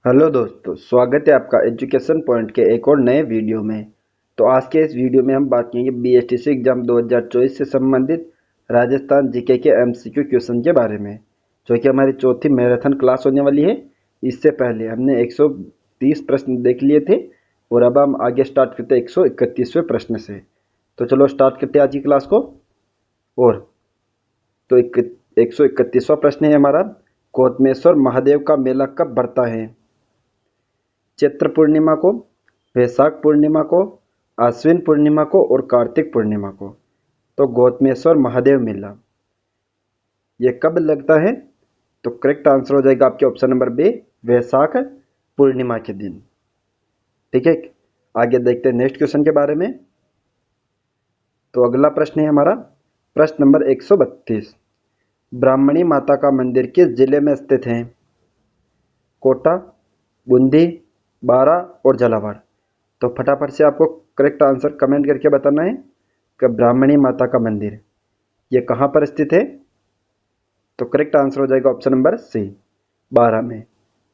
Hello दोस्तों, स्वागत है आपका एजुकेशन पॉइंट के एक और नए वीडियो में। तो आज के इस वीडियो में हम बात करेंगे बीएसटीसी एग्जाम 2024 से संबंधित राजस्थान जीके के एमसीक्यू क्वेश्चन के बारे में, जो कि हमारी चौथी मैराथन क्लास होने वाली है। इससे पहले हमने 130 प्रश्न देख लिए थे और अब हम आगे स्टार्ट करते हैं 131वें प्रश्न से। तो चलो स्टार्ट करते हैं आज की क्लास को। और तो 131वां प्रश्न है हमारा, कोटमेश्वर महादेव का मेला कब बढ़ता है? चैत्र पूर्णिमा को, वैशाख पूर्णिमा को, आश्विन पूर्णिमा को और कार्तिक पूर्णिमा को। तो गौतमेश्वर महादेव मेला ये कब लगता है? तो करेक्ट आंसर हो जाएगा आपके option number B, Vaishakh Purnima के दिन। ठीक है, आगे देखते हैं नेक्स्ट क्वेश्चन के बारे में। तो अगला प्रश्न है हमारा प्रश्न नंबर 132। ब्राह्मणी माता का मंदिर किस जिले में स्थित है? कोटा, बूंदी, बारा और झालावाड़। तो फटाफट से आपको करेक्ट आंसर कमेंट करके बताना है कि ब्राह्मणी माता का मंदिर ये कहाँ पर स्थित है। तो करेक्ट आंसर हो जाएगा ऑप्शन नंबर सी, बारा में।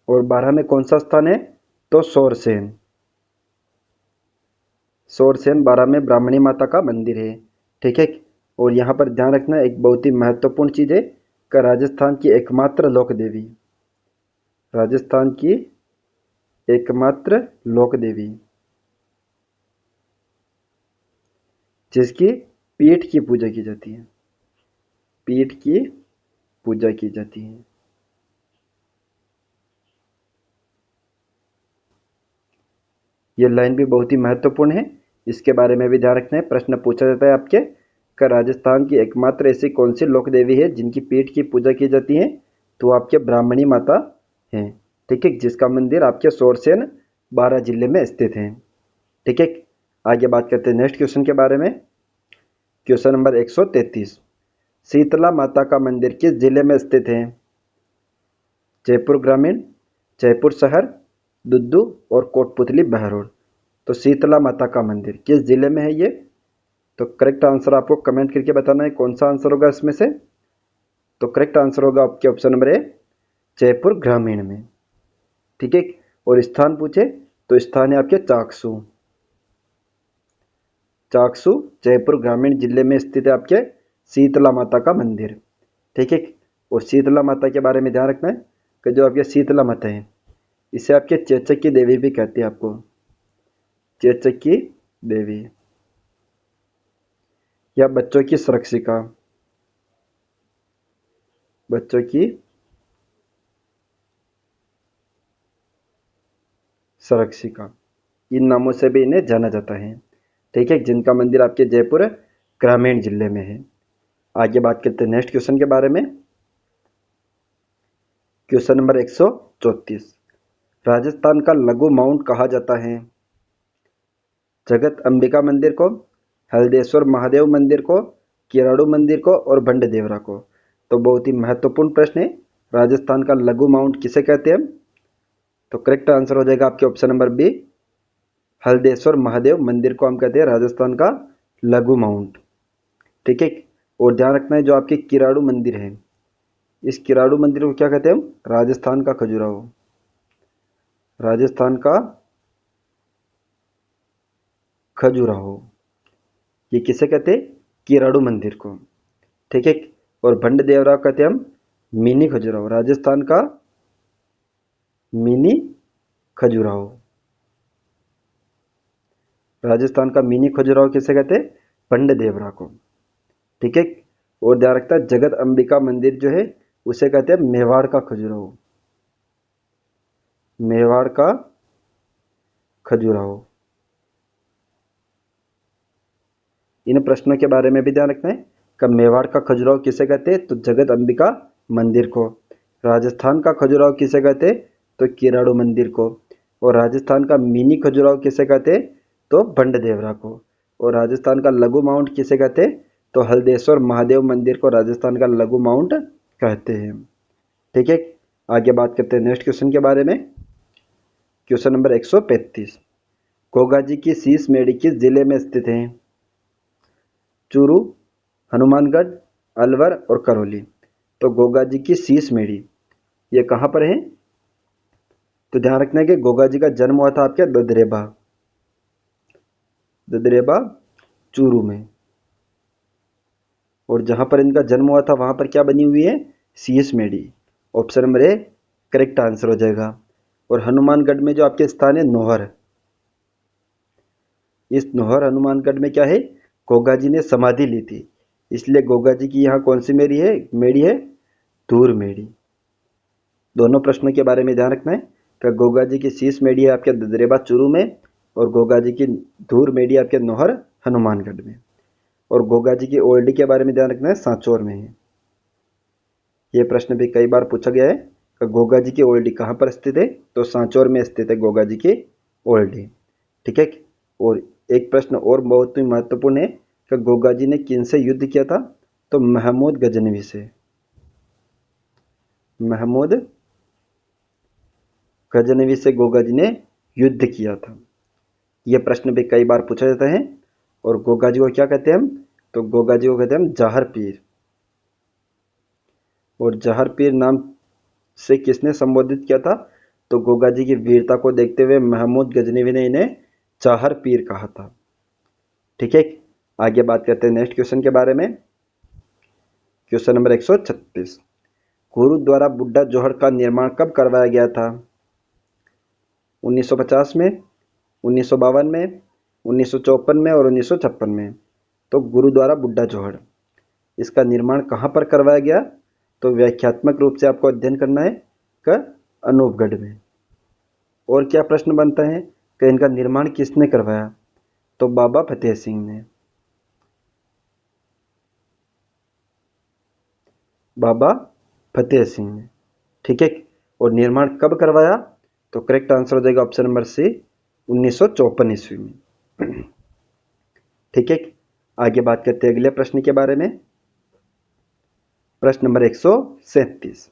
और बारा में कौन सा स्थान है? तो सोरसेन। सोरसेन बारा में ब्राह्मणी माता का मंदिर है। ठीक है, और यहाँ पर ध्यान रखना एक बहुत ही महत्वपूर्ण चीज़ है कि राजस्थान की एकमात्र लोक देवी, राजस्थान की एकमात्र लोक देवी जिसकी पीठ की पूजा की जाती है, पीठ की पूजा की जाती है। ये लाइन भी बहुत ही महत्वपूर्ण है, इसके बारे में भी ध्यान रखना है। प्रश्न पूछा जाता है आपके का राजस्थान की एकमात्र ऐसी कौन सी लोक देवी है जिनकी पीठ की पूजा की जाती है? तो आपके ब्राह्मणी माता हैं। ठीक है, जिसका मंदिर आपके सोरसेन बारा जिले में स्थित है। ठीक है, आगे बात करते हैं नेक्स्ट क्वेश्चन के बारे में। Question number 133। शीतला माता का मंदिर किस जिले में स्थित है? जयपुर ग्रामीण, जयपुर शहर, दुद्दू और कोटपुतली बहरोड। तो शीतला माता का मंदिर किस जिले में है ये? तो करेक्ट आंसर आपको कमेंट करके बताना है कौन सा आंसर होगा इसमें से। तो करेक्ट आंसर होगा आपके ऑप्शन नंबर ए, जयपुर ग्रामीण में। ठीक है, और स्थान पूछे तो स्थान है आपके चाकसू। चाकसू जयपुर ग्रामीण जिले में स्थित है आपके शीतला माता का मंदिर। ठीक है, और शीतला माता के बारे में ध्यान रखना है कि जो आपके शीतला माता है इसे आपके चेचक की देवी भी कहते हैं। आपको चेचक की देवी या बच्चों की सुरक्षिका, बच्चों की सुरक्षिका, इन नामों से भी इन्हें जाना जाता है। ठीक है, जिनका मंदिर आपके जयपुर ग्रामीण जिले में है। आगे बात करते हैं नेक्स्ट क्वेश्चन के बारे में। Question number 134। राजस्थान का लघु माउंट कहा जाता है? जगत अंबिका मंदिर को, हल्देश्वर महादेव मंदिर को, किराड़ू मंदिर को और बंड देवरा को। तो बहुत ही महत्वपूर्ण प्रश्न है, राजस्थान का लघु माउंट किसे कहते हैं? तो करेक्ट आंसर हो जाएगा आपके option number B, Haldeshwar Mahadev मंदिर को हम कहते हैं राजस्थान का लघु माउंट। ठीक है, और ध्यान रखना है जो आपके किराड़ू मंदिर है, इस किराड़ू मंदिर को क्या कहते हैं हम? राजस्थान का खजुराहो, राजस्थान का खजुराहो। ये किसे कहते हैं? किराड़ू मंदिर को। ठीक है, और भंड देवरा कहते हैं हम मिनी खजुराहो, राजस्थान का मिनी खजुराहो। राजस्थान का मिनी खजुराहो किसे कहते हैं? भंड देवरा को। ठीक है, और ध्यान रखता है जगत अंबिका मंदिर जो है उसे कहते हैं मेवाड़ का खजुराहो, मेवाड़ का खजुराहो। इन प्रश्नों के बारे में भी ध्यान रखना है कि मेवाड़ का खजुराहो किसे कहते हैं? तो जगत अंबिका मंदिर को। राजस्थान का खजुराहो किसे कहते हैं? तो किराड़ू मंदिर को। और राजस्थान का मिनी खजुराहो किसे कहते हैं? तो भंड देवरा को। और राजस्थान का लघु माउंट किसे कहते हैं? तो हल्देश्वर महादेव मंदिर को राजस्थान का लघु माउंट कहते हैं। ठीक है, आगे बात करते हैं नेक्स्ट क्वेश्चन के बारे में। Question number 135। गोगा जी की शीश मेढ़ी किस जिले में स्थित है? चूरू, हनुमानगढ़, अलवर और करौली। तो गोगा जी की शीश मेढ़ी ये कहाँ पर है? तो ध्यान रखना है कि गोगा जी का जन्म हुआ था आपके ददरेबा, ददरेबा चूरू में। और जहां पर इनका जन्म हुआ था वहां पर क्या बनी हुई है, सीएस मेडी। Option number A correct answer हो जाएगा। और हनुमानगढ़ में जो आपके स्थान है नौहर, इस नौहर हनुमानगढ़ में क्या है, गोगा जी ने समाधि ली थी, इसलिए गोगा जी की यहाँ कौन सी मेड़ी है, धूर मेड़ी। दोनों प्रश्नों के बारे में ध्यान रखना है कि गोगा जी की शीश मेड़ी है आपके ददरेबा चूरू में, और गोगा जी की धूर मेड़ी आपके नौहर हनुमानगढ़ में। और गोगा जी की ओल्डी के बारे में ध्यान रखना है, सांचौर में है। ये प्रश्न भी कई बार पूछा गया है कि गोगा जी की ओल्डी कहाँ पर स्थित है, तो सांचौर में स्थित है गोगा जी की ओल्डी। ठीक है। और एक प्रश्न और बहुत ही महत्वपूर्ण है कि गोगा जी ने किन से युद्ध किया था, तो महमूद गजनवी से, महमूद गजनवी से गोगा जी ने युद्ध किया था। यह प्रश्न भी कई बार पूछा जाता है। और गोगा जी को क्या कहते हैं हम, तो गोगा जी को कहते हैं हम जहर पीर। और जहर पीर नाम से किसने संबोधित किया था, तो गोगा जी की वीरता को देखते हुए महमूद गजनवी ने इन्हें जहर पीर कहा था। ठीक है। आगे बात करते हैं नेक्स्ट क्वेश्चन के बारे में। क्वेश्चन नंबर 136, गुरुद्वारा बुड्ढा जोहड़ का निर्माण कब करवाया गया था, 1950 में, 1952 में, 1954 में और 1956 में। तो गुरुद्वारा बुड्ढा जोहड़, इसका निर्माण कहाँ पर करवाया गया, तो व्याख्यात्मक रूप से आपको अध्ययन करना है का अनूपगढ़ में। और क्या प्रश्न बनता है कि इनका निर्माण किसने करवाया, तो बाबा फतेह सिंह ने, बाबा फतेह सिंह ने। ठीक है। और निर्माण कब करवाया, तो करेक्ट आंसर हो जाएगा ऑप्शन नंबर सी, 1954 ईस्वी में। ठीक है। आगे बात करते हैं अगले प्रश्न के बारे में। प्रश्न नंबर 137,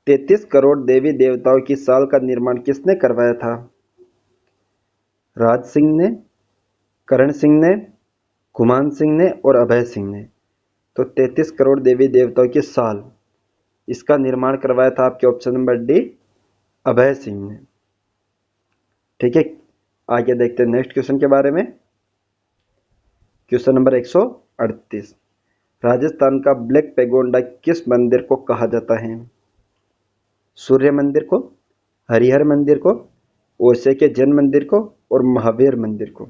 33 करोड़ देवी देवताओं की साल का निर्माण किसने करवाया था, राज सिंह ने, करण सिंह ने, गुमान सिंह ने और अभय सिंह ने। तो 33 करोड़ देवी देवताओं की साल, इसका निर्माण करवाया था आपके option number D, Abhay Singh ने। ठीक है। आगे देखते हैं नेक्स्ट क्वेश्चन के बारे में। क्वेश्चन नंबर 138, राजस्थान का ब्लैक पैगोंडा किस मंदिर को कहा जाता है, सूर्य मंदिर को, हरिहर मंदिर को, ओसे के जैन मंदिर को और महावीर मंदिर को।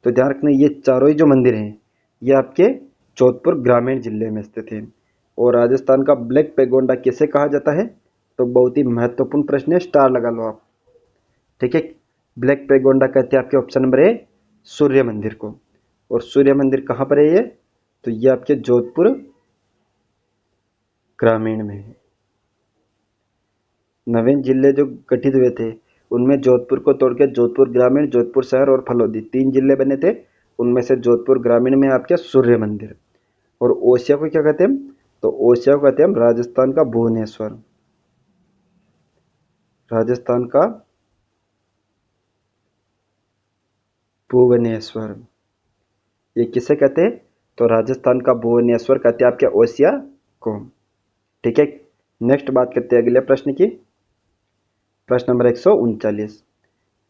तो ध्यान रखना ये चारों ही जो मंदिर हैं ये आपके जोधपुर ग्रामीण जिले में स्थित है। और राजस्थान का ब्लैक पैगोंडा किसे कहा जाता है, तो बहुत ही महत्वपूर्ण प्रश्न है, स्टार लगा लो आप। ठीक है। ब्लैक पैगोंडा कहते हैं आपके ऑप्शन नंबर ए सूर्य मंदिर को। और सूर्य मंदिर कहाँ पर है ये, तो ये आपके जोधपुर ग्रामीण में है। नवीन जिले जो गठित हुए थे उनमें जोधपुर को तोड़ के जोधपुर ग्रामीण, जोधपुर शहर और फलोदी 3 जिले बने थे। उनमें से जोधपुर ग्रामीण में आपके सूर्य मंदिर। और ओसिया को क्या कहते हैं, तो ओसिया को कहते हैं हम राजस्थान का भुवनेश्वर, राजस्थान का भुवनेश्वर। ये किसे कहते हैं, तो राजस्थान का भुवनेश्वर कहते हैं आपके ओसिया को। ठीक है। नेक्स्ट बात करते हैं अगले प्रश्न की। प्रश्न नंबर 139,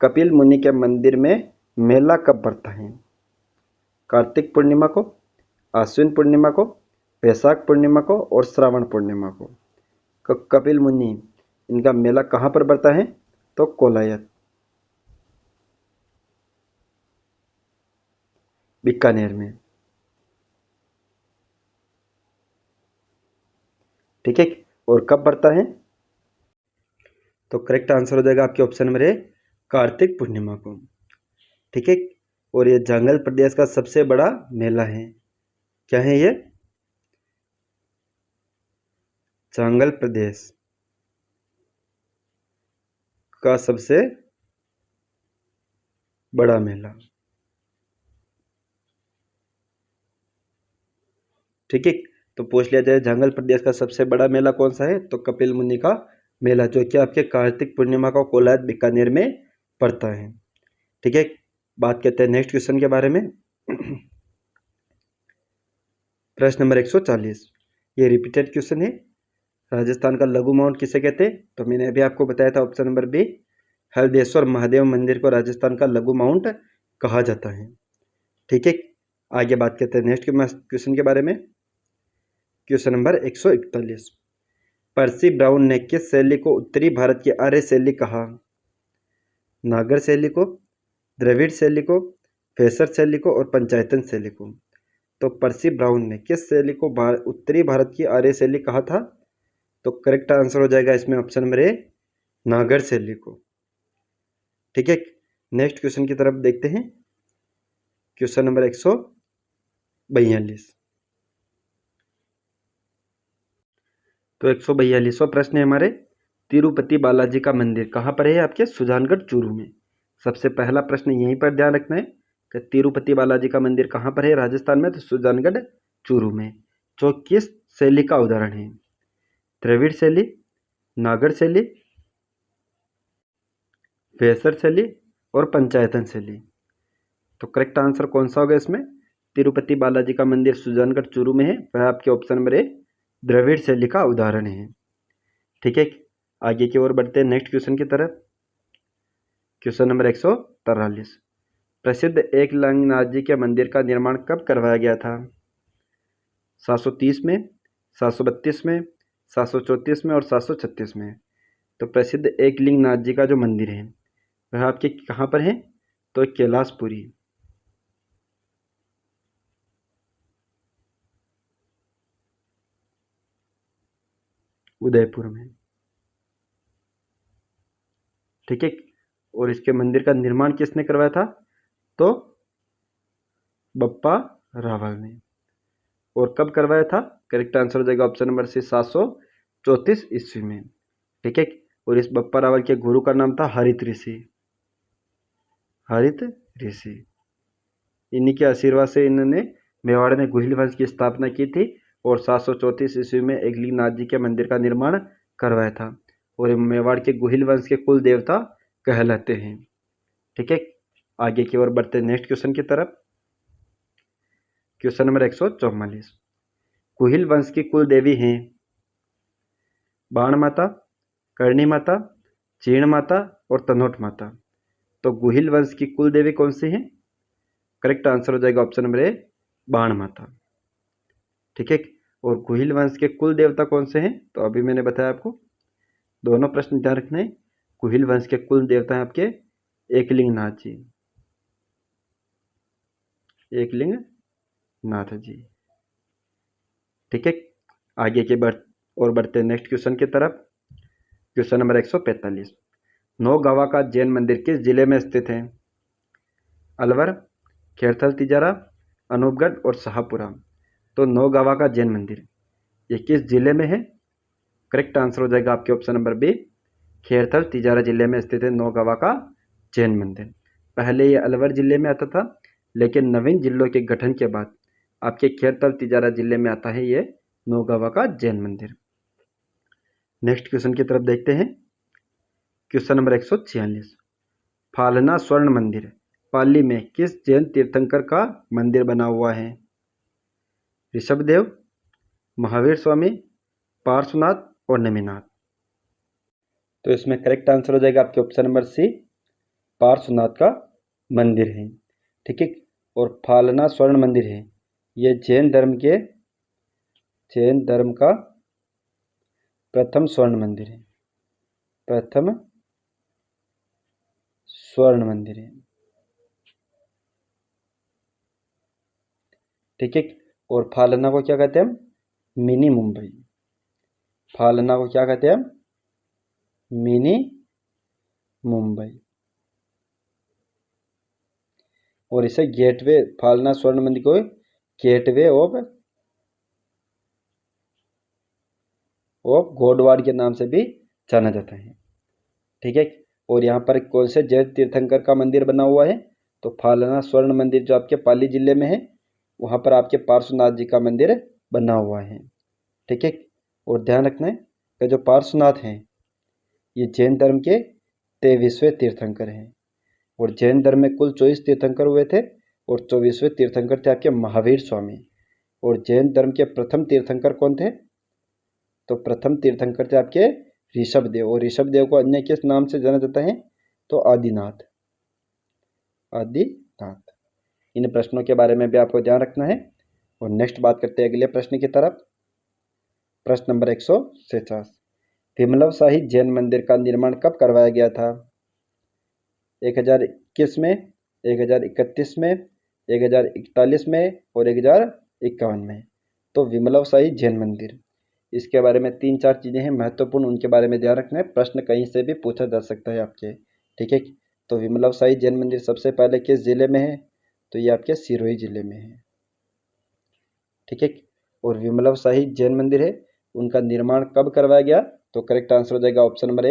कपिल मुनि के मंदिर में मेला कब पड़ता है, कार्तिक पूर्णिमा को, आश्विन पूर्णिमा को, वैशाख पूर्णिमा को और श्रावण पूर्णिमा को। कपिल मुनि इनका मेला कहाँ पर पड़ता है, तो कोलायत, बीकानेर में। ठीक है। और कब पड़ता है, तो करेक्ट आंसर हो जाएगा आपके ऑप्शन नंबर ए, कार्तिक पूर्णिमा को। ठीक है। और ये जंगल प्रदेश का सबसे बड़ा मेला है, क्या है ये, जंगल प्रदेश का सबसे बड़ा मेला। ठीक है। तो पूछ लिया जाए जंगल प्रदेश का सबसे बड़ा मेला कौन सा है, तो कपिल मुनि का मेला, जो कि आपके कार्तिक पूर्णिमा का कोलायत बीकानेर में पड़ता है। ठीक है। बात करते हैं नेक्स्ट क्वेश्चन के बारे में। प्रश्न नंबर 140, ये रिपीटेड क्वेश्चन है। राजस्थान का लघु माउंट किसे कहते हैं? तो मैंने अभी आपको बताया था ऑप्शन नंबर बी, हलदेश्वर महादेव मंदिर को राजस्थान का लघु माउंट कहा जाता है। ठीक है, आगे बात करते हैं नेक्स्ट क्वेश्चन के बारे में। क्वेश्चन नंबर 141, पर्सी ब्राउन ने किस शैली को उत्तरी भारत की आर्य शैली कहा? नागर शैली को, द्रविड़ शैली को, फेसर शैली को और पंचायतन शैली को। तो पर्सी ब्राउन ने किस शैली को उत्तरी भारत की आर्य शैली कहा था? तो करेक्ट आंसर हो जाएगा इसमें ऑप्शन नंबर ए, नागर शैली को। ठीक है, नेक्स्ट क्वेश्चन की तरफ देखते हैं। क्वेश्चन नंबर 142, तो 142वां प्रश्न है हमारे, तिरुपति बालाजी का मंदिर कहाँ पर है? आपके सुजानगढ़ चूरू में। सबसे पहला प्रश्न यहीं पर ध्यान रखना है कि तिरुपति बालाजी का मंदिर कहाँ पर है राजस्थान में? तो सुजानगढ़ चूरू में। जो किस शैली का उदाहरण है? द्रविड़ शैली, नागर शैली, फेसर शैली और पंचायतन शैली। तो करेक्ट आंसर कौन सा होगा इसमें? तिरुपति बालाजी का मंदिर सुजानगढ़ चूरू में है, वह आपके ऑप्शन नंबर ए, द्रविड़ शैली का उदाहरण है। ठीक है, आगे की ओर बढ़ते हैं नेक्स्ट क्वेश्चन की तरफ। क्वेश्चन नंबर 143, प्रसिद्ध एकलिंगनाथ जी के मंदिर का निर्माण कब करवाया गया था? 730 में, 732 में, 734 में और 736 में। तो प्रसिद्ध एकलिंगनाथ जी का जो मंदिर है वह आपके कहाँ पर है? तो कैलाशपुरी। उदयपुर में। ठीक है, और इसके मंदिर का निर्माण किसने करवाया था? तो बप्पा रावल ने। और कब करवाया था? करेक्ट आंसर हो जाएगा ऑप्शन नंबर सी, 734 ईस्वी में। ठीक है, और इस बप्पा रावल के गुरु का नाम था हरित ऋषि। हरित ऋषि, इन्हीं के आशीर्वाद से इन्होंने मेवाड़ में गुहिल वंश की स्थापना की थी और 734 ईस्वी में एकलिंगनाथ जी के मंदिर का निर्माण करवाया था। और मेवाड़ के गुहिल वंश के कुल देवता कहलाते हैं। ठीक है, आगे की ओर बढ़ते हैं नेक्स्ट क्वेश्चन की तरफ। क्वेश्चन नंबर 144, गुहिल वंश की कुल देवी हैं बाण माता, करणी माता, चीण माता और तनोट माता। तो गुहिल वंश की कुल देवी कौन सी है? करेक्ट आंसर हो जाएगा ऑप्शन नंबर ए, बाण माता। ठीक है, और गुहिल वंश के कुल देवता कौन से हैं? तो अभी मैंने बताया आपको, दोनों प्रश्न ध्यान रखने। गुहिल वंश के कुल देवता हैं आपके एकलिंगनाथ जी, एकलिंगनाथ जी। ठीक है, आगे के बढ़ते हैं नेक्स्ट क्वेश्चन की तरफ। क्वेश्चन नंबर 145, नौगावा का जैन मंदिर किस जिले में स्थित है? अलवर, खेरथल तिजारा, अनूपगढ़ और शाहपुरा। तो नौगावा का जैन मंदिर ये किस जिले में है? करेक्ट आंसर हो जाएगा आपके option number B, Khairthal Tijara जिले में स्थित है नौगावा का जैन मंदिर। पहले ये अलवर जिले में आता था, लेकिन नवीन जिलों के गठन के बाद आपके खेरथल तिजारा जिले में आता है ये नौगावा का जैन मंदिर। नेक्स्ट क्वेश्चन की तरफ देखते हैं। क्वेश्चन नंबर 146, फालना स्वर्ण मंदिर पाली में किस जैन तीर्थंकर का मंदिर बना हुआ है? ऋषभदेव, महावीर स्वामी, पार्श्वनाथ और नेमिनाथ। तो इसमें करेक्ट आंसर हो जाएगा आपके ऑप्शन नंबर सी, पार्श्वनाथ का मंदिर है। ठीक है, और फालना स्वर्ण मंदिर है ये जैन धर्म का प्रथम स्वर्ण मंदिर है, प्रथम स्वर्ण मंदिर है। ठीक है, और फालना को क्या कहते हैं हम? मिनी मुंबई। फालना को क्या कहते हैं हम? मिनी मुंबई। और इसे गेटवे, फालना स्वर्ण मंदिर को गेटवे ऑफ गोडवाड़ के नाम से भी जाना जाता है। ठीक है, और यहाँ पर कौन से जैन तीर्थंकर का मंदिर बना हुआ है? तो फालना स्वर्ण मंदिर जो आपके पाली जिले में है वहाँ पर आपके पार्श्वनाथ जी का मंदिर बना हुआ है। ठीक है, और ध्यान रखना है कि जो पार्श्वनाथ हैं ये जैन धर्म के 23वें तीर्थंकर हैं। और जैन धर्म में कुल 24 तीर्थंकर हुए थे और 24वें तीर्थंकर थे आपके महावीर स्वामी। और जैन धर्म के प्रथम तीर्थंकर कौन थे? तो प्रथम तीर्थंकर थे आपके ऋषभदेव, और ऋषभदेव को अन्य किस नाम से जाना जाता है? तो आदिनाथ, आदिनाथ। इन प्रश्नों के बारे में भी आपको ध्यान रखना है। और नेक्स्ट बात करते हैं अगले प्रश्न की तरफ। प्रश्न नंबर 149, विमलव शाही जैन मंदिर का निर्माण कब करवाया गया था? 1021 में, 1031 में, 1041 में और 1051 में। तो विमलव शाही जैन मंदिर, इसके बारे में 3-4 चीज़ें हैं महत्वपूर्ण, उनके बारे में ध्यान रखना है। प्रश्न कहीं से भी पूछा जा सकता है आपके, ठीक है। तो विमलव शाही जैन मंदिर सबसे पहले किस जिले में है? तो ये आपके सिरोही जिले में है, ठीक है। और विमलव शाही जैन मंदिर है, उनका निर्माण कब करवाया गया? तो करेक्ट आंसर हो जाएगा ऑप्शन नंबर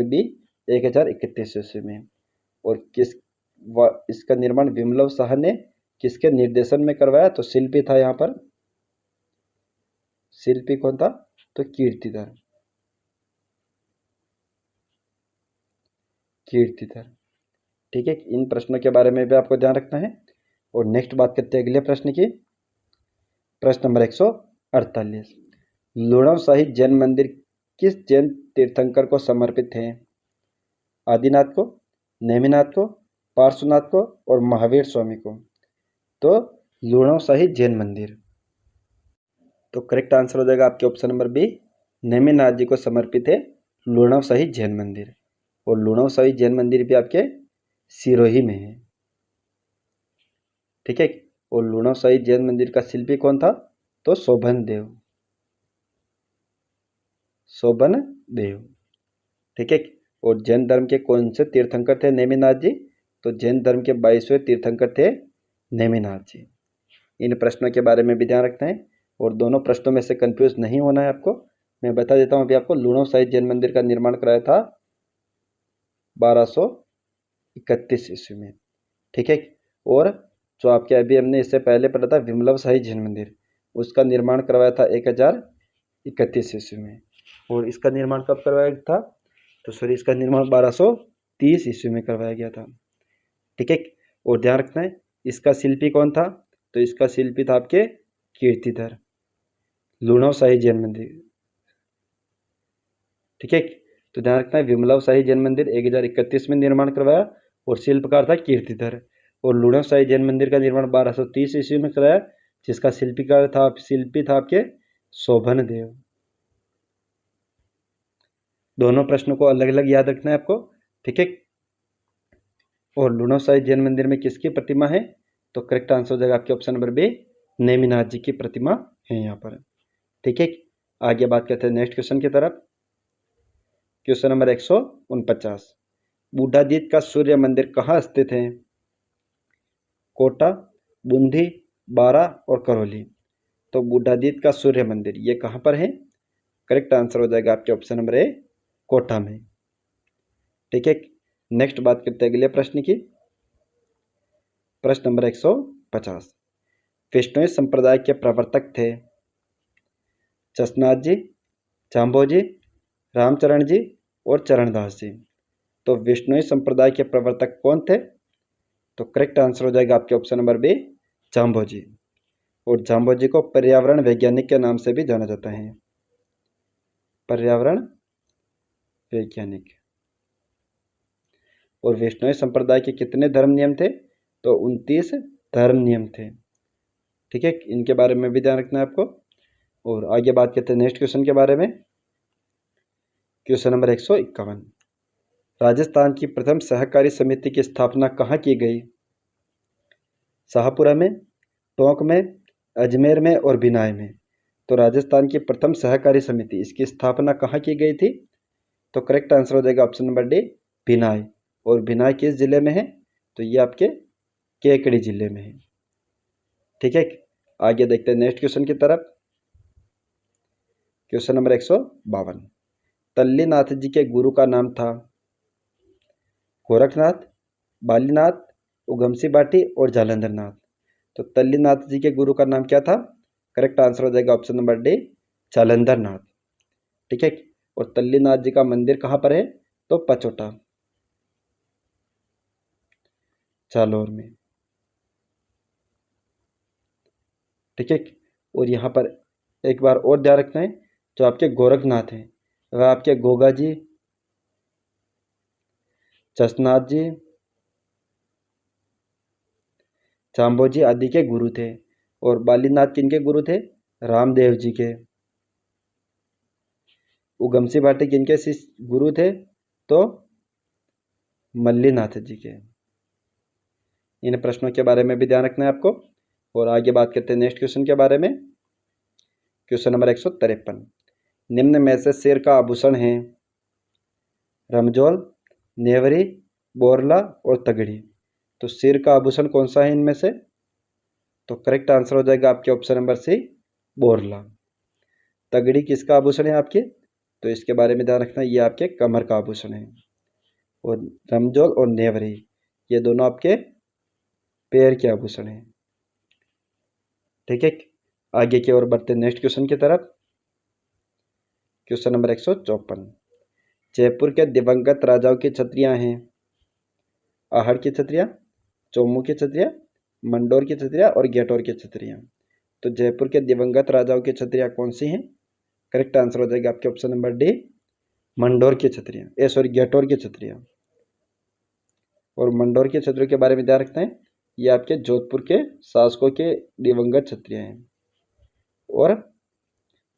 बी, 1031 ईस्वी में। और इसका निर्माण विमलव शाह ने किसके निर्देशन में करवाया? तो शिल्पी था यहाँ पर, शिल्पी कौन था? तो कीर्तिधर, कीर्तिधर, ठीक है। इन प्रश्नों के बारे में भी आपको ध्यान रखना है। और नेक्स्ट बात करते हैं अगले प्रश्न की। प्रश्न नंबर 148, लुणव शाही जैन मंदिर किस जैन तीर्थंकर को समर्पित है? आदिनाथ को, नेमिनाथ को, पार्श्वनाथ को और महावीर स्वामी को। तो लुणव शाही जैन मंदिर, तो करेक्ट आंसर हो जाएगा आपके ऑप्शन नंबर बी, नेमिनाथ जी को समर्पित है लुणव शाही जैन मंदिर। और लुणव शाही जैन मंदिर भी आपके सिरोही में है, ठीक है। और लुणव शाही जैन मंदिर का शिल्पी कौन था? तो शोभन देव, शोभन देव, ठीक है। और जैन धर्म के कौन से तीर्थंकर थे नेमिनाथ जी? तो जैन धर्म के 22वें तीर्थंकर थे नेमिनाथ जी। इन प्रश्नों के बारे में भी ध्यान रखना है, और दोनों प्रश्नों में से कंफ्यूज नहीं होना है आपको। मैं बता देता हूँ अभी आपको। लुणव शाही जैन मंदिर का निर्माण कराया था 1231 ईस्वी में, ठीक है। और जो आपके अभी हमने इससे पहले पढ़ा था विमलव शाही जैन मंदिर, उसका निर्माण करवाया था 1031 ईस्वी में। और इसका निर्माण कब करवाया था? तो सॉरी, इसका निर्माण 1230 ईस्वी में करवाया गया था, ठीक है। और ध्यान रखना है, इसका शिल्पी कौन था? तो इसका शिल्पी था आपके कीर्तिधर, लुणव शाही जैन मंदिर, ठीक है। तो ध्यान रखना है, विमलव शाही जैन मंदिर 1031 में निर्माण करवाया और शिल्पकार था कीर्तिधर। और लुणव शाही जैन मंदिर का निर्माण 1230 ईस्वी में कराया, जिसका शिल्पी था आपके शोभन देव। दोनों प्रश्नों को अलग अलग याद रखना है आपको, ठीक है। और लुणव शाही जैन मंदिर में किसकी प्रतिमा है? तो करेक्ट आंसर हो जाएगा आपके ऑप्शन नंबर बी, नेमिनाथ जी की प्रतिमा है यहाँ पर, ठीक है। आगे बात करते हैं नेक्स्ट क्वेश्चन की तरफ। क्वेश्चन नंबर 149, बूढ़ादीत का सूर्य मंदिर कहाँ स्थित है? कोटा, बूंदी, बारा और करौली। तो बूढ़ादीत का सूर्य मंदिर ये कहाँ पर है? करेक्ट आंसर हो जाएगा आपके ऑप्शन नंबर ए, कोटा में, ठीक है। नेक्स्ट बात करते हैं अगले प्रश्न की। प्रश्न नंबर 150, विष्णु संप्रदाय के प्रवर्तक थे जसनाथ जी, जाम्बोजी, रामचरण जी और चरणदास जी। तो विष्णु संप्रदाय के प्रवर्तक कौन थे? तो करेक्ट आंसर हो जाएगा आपके ऑप्शन नंबर बी, जाम्बोजी। और जाम्बोजी को पर्यावरण वैज्ञानिक के नाम से भी जाना जाता है, पर्यावरण वैज्ञानिक। और वैष्णव संप्रदाय के कितने धर्म नियम थे? तो 29 धर्म नियम थे, ठीक है। इनके बारे में भी ध्यान रखना है आपको। और आगे बात करते हैं नेक्स्ट क्वेश्चन के बारे में। क्वेश्चन नंबर 151, राजस्थान की प्रथम सहकारी समिति की स्थापना कहाँ की गई? शाहपुरा में, टोंक में, अजमेर में और बिनाई में। तो राजस्थान की प्रथम सहकारी समिति, इसकी स्थापना कहाँ की गई थी? तो करेक्ट आंसर हो जाएगा ऑप्शन नंबर डी, बिनाई। और बिनाई किस जिले में है? तो ये आपके केकड़ी जिले में है, ठीक है। आगे देखते हैं नेक्स्ट क्वेश्चन की तरफ। क्वेश्चन नंबर 152, तल्लीनाथ जी के गुरु का नाम था गोरखनाथ, बालीनाथ, उगमसी बाटी और जालंधर नाथ। तो तल्लीनाथ जी के गुरु का नाम क्या था? करेक्ट आंसर हो जाएगा ऑप्शन नंबर डी, जालंधर नाथ, ठीक है। और तल्लीनाथ जी का मंदिर कहाँ पर है? तो पचोटा, जालौर में, ठीक है। और यहाँ पर एक बार और ध्यान रखना है जो आपके गोरखनाथ हैं वह आपके गोगा जी, चशनाथ जी, चांबोजी आदि के गुरु थे। और बालीनाथ किनके गुरु थे? रामदेव जी के। उगमसी भाटी किनके शिष्य गुरु थे? तो मल्लीनाथ जी के। इन प्रश्नों के बारे में भी ध्यान रखना है आपको। और आगे बात करते हैं नेक्स्ट क्वेश्चन के बारे में। क्वेश्चन नंबर 153, निम्न में से सिर का आभूषण है? रमजोल, नेवरी, बोरला और तगड़ी। तो सिर का आभूषण कौन सा है इनमें से? तो करेक्ट आंसर हो जाएगा आपके ऑप्शन नंबर सी, बोरला। तगड़ी किसका आभूषण है आपके? तो इसके बारे में ध्यान रखना, ये आपके कमर का आभूषण है। और रमजोल और नेवरी ये दोनों आपके पैर के आभूषण है। ठीक है, आगे की ओर बढ़ते नेक्स्ट क्वेश्चन की तरफ। क्वेश्चन नंबर 154, जयपुर के दिवंगत राजाओं की छत्रियां हैं? आहड़ की छत्रियां, चोमू की छत्रियां, मंडोर की छत्रियां और गेटोर की छत्रियां। तो जयपुर के दिवंगत राजाओं की छत्रियां कौन सी हैं? करेक्ट आंसर हो जाएगा आपके ऑप्शन नंबर डी, मंडोर की छत्रियां, सॉरी गेटोर की छत्रियां। और मंडोर की छत्रियों के बारे में ध्यान रखते हैं, ये आपके जोधपुर के शासकों के दिवंगत छत्रियां हैं। और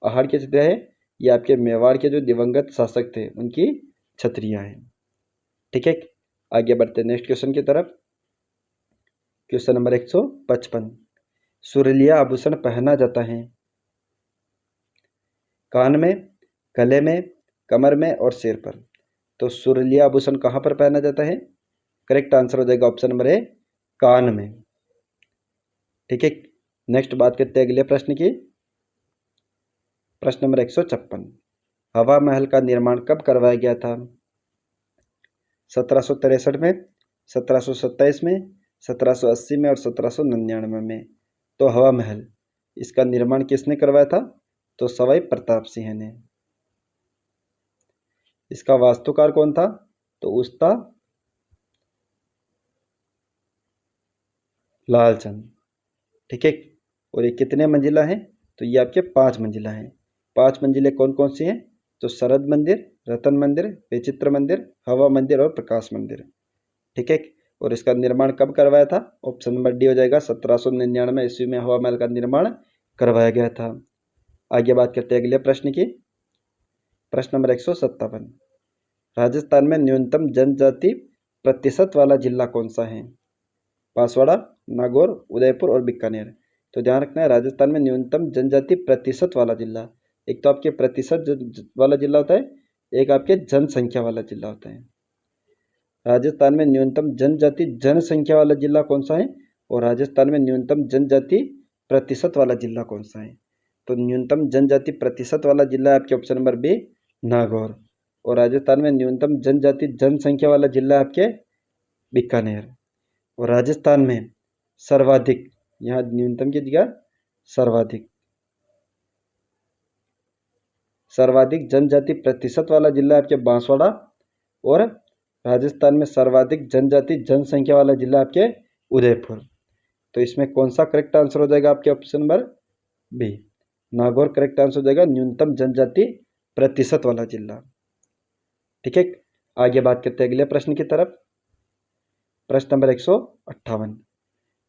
आहड़ की छत्रियां है, ये आपके मेवाड़ के जो दिवंगत शासक थे उनकी छत्रियां हैं। ठीक है, आगे बढ़ते नेक्स्ट क्वेश्चन की तरफ। क्वेश्चन नंबर 155, सुरीलिया आभूषण पहना जाता है? कान में, गले में, कमर में और सिर पर। तो सुरीलिया आभूषण कहाँ पर पहना जाता है? करेक्ट आंसर हो जाएगा ऑप्शन नंबर ए, कान में। ठीक है, नेक्स्ट बात करते हैं अगले प्रश्न की। प्रश्न नंबर 156, हवा महल का निर्माण कब करवाया गया था? 1763 में, 1727 में, 1780 में और 1799 में। तो हवा महल इसका निर्माण किसने करवाया था? तो सवाई प्रताप सिंह ने। इसका वास्तुकार कौन था? तो उसका लालचंद। ठीक है, और ये कितने मंजिला है? तो ये आपके 5 मंजिला हैं। 5 मंजिलें कौन कौन सी हैं? तो शरद मंदिर, रतन मंदिर, विचित्र मंदिर, हवा मंदिर और प्रकाश मंदिर। ठीक है, और इसका निर्माण कब करवाया था? ऑप्शन नंबर डी हो जाएगा, 1799 ईस्वी में हवा महल का निर्माण करवाया गया था। आगे बात करते हैं अगले प्रश्न की। प्रश्न नंबर 157, राजस्थान में न्यूनतम जनजाति प्रतिशत वाला जिला कौन सा है? बांसवाड़ा, नागौर, उदयपुर और बीकानेर। तो ध्यान रखना है, राजस्थान में न्यूनतम जनजाति प्रतिशत वाला जिला, एक तो आपके प्रतिशत वाला जिला होता है, एक आपके जनसंख्या वाला जिला होता है। राजस्थान में न्यूनतम जनजाति जनसंख्या वाला जिला कौन सा है? और राजस्थान में न्यूनतम जनजाति प्रतिशत वाला जिला कौन सा है? तो न्यूनतम जनजाति प्रतिशत वाला जिला है आपके ऑप्शन नंबर बी, नागौर। और राजस्थान में न्यूनतम जनजाति जनसंख्या वाला जिला है आपके बीकानेर। और राजस्थान में सर्वाधिक, यहाँ न्यूनतम की जगह सर्वाधिक जनजाति प्रतिशत वाला जिला है आपके बांसवाड़ा। और राजस्थान में सर्वाधिक जनजाति जनसंख्या वाला जिला आपके उदयपुर। तो इसमें कौन सा करेक्ट आंसर हो जाएगा आपके option number B, Nagaur correct answer हो जाएगा, न्यूनतम जनजाति प्रतिशत वाला जिला। ठीक है, आगे बात करते हैं अगले प्रश्न की तरफ। प्रश्न नंबर 158,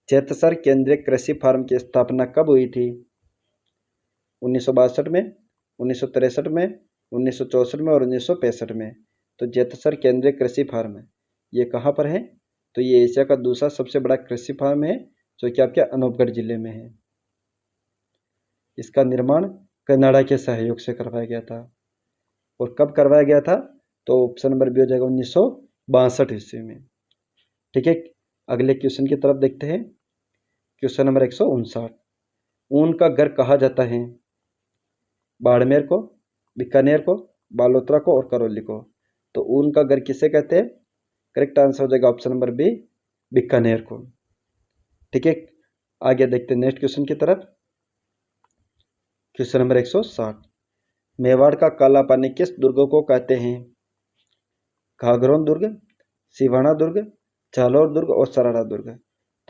चेतसर केंद्रीय कृषि फार्म की स्थापना कब हुई थी? 1962 में, 1963 में, 1964 में और 1965 में। तो चेतसर केंद्रीय कृषि फार्म ये कहाँ पर है? तो ये एशिया का दूसरा सबसे बड़ा कृषि फार्म है, जो कि आपके अनूपगढ़ जिले में है। इसका निर्माण कनाडा के सहयोग से करवाया गया था। और कब करवाया गया था? तो ऑप्शन नंबर बी हो जाएगा, 1962 ईस्वी में। ठीक है, अगले क्वेश्चन की तरफ देखते हैं। क्वेश्चन नंबर 159, ऊन का घर कहा जाता है? बाड़मेर को, बीकानेर को, बालोतरा को और करौली को। तो ऊन का घर किसे कहते हैं? करेक्ट आंसर हो जाएगा ऑप्शन नंबर बी, बीकानेर को। ठीक है, आगे देखते हैं नेक्स्ट क्वेश्चन की तरफ। क्वेश्चन नंबर 160, मेवाड़ का काला पानी किस दुर्ग को कहते हैं? घाघरोन दुर्ग, सिवाना दुर्ग, जालौर दुर्ग और सराड़ा दुर्ग।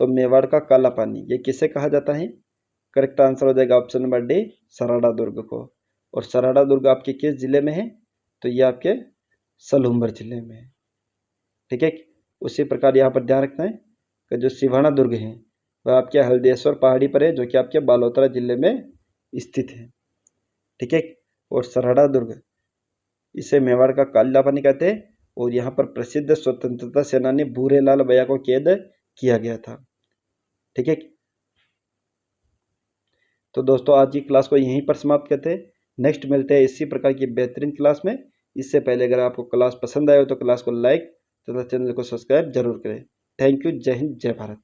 तो मेवाड़ का काला पानी ये किसे कहा जाता है? करेक्ट आंसर हो जाएगा ऑप्शन नंबर डी, सराड़ा दुर्ग को। और सराड़ा दुर्ग आपके किस जिले में है? तो ये आपके सलूम्बर जिले में है। ठीक है। उसी प्रकार यहाँ पर ध्यान रखना है कि जो सिवाना दुर्ग है वह आपके हल्देश्वर पहाड़ी पर है, जो कि आपके बालोतरा जिले में स्थित है। ठीक है। और सरहड़ा दुर्ग, इसे मेवाड़ का काला पानी कहते हैं, और यहाँ पर प्रसिद्ध स्वतंत्रता सेनानी भूरेलाल भैया को कैद किया गया था। ठीक है। तो दोस्तों आज की क्लास को यहीं पर समाप्त करते हैं। नेक्स्ट मिलते हैं इसी प्रकार की बेहतरीन क्लास में। इससे पहले अगर आपको क्लास पसंद आए हो तो क्लास को लाइक तथा चैनल को सब्सक्राइब जरूर करें। Thank you. जय हिंद, जय भारत।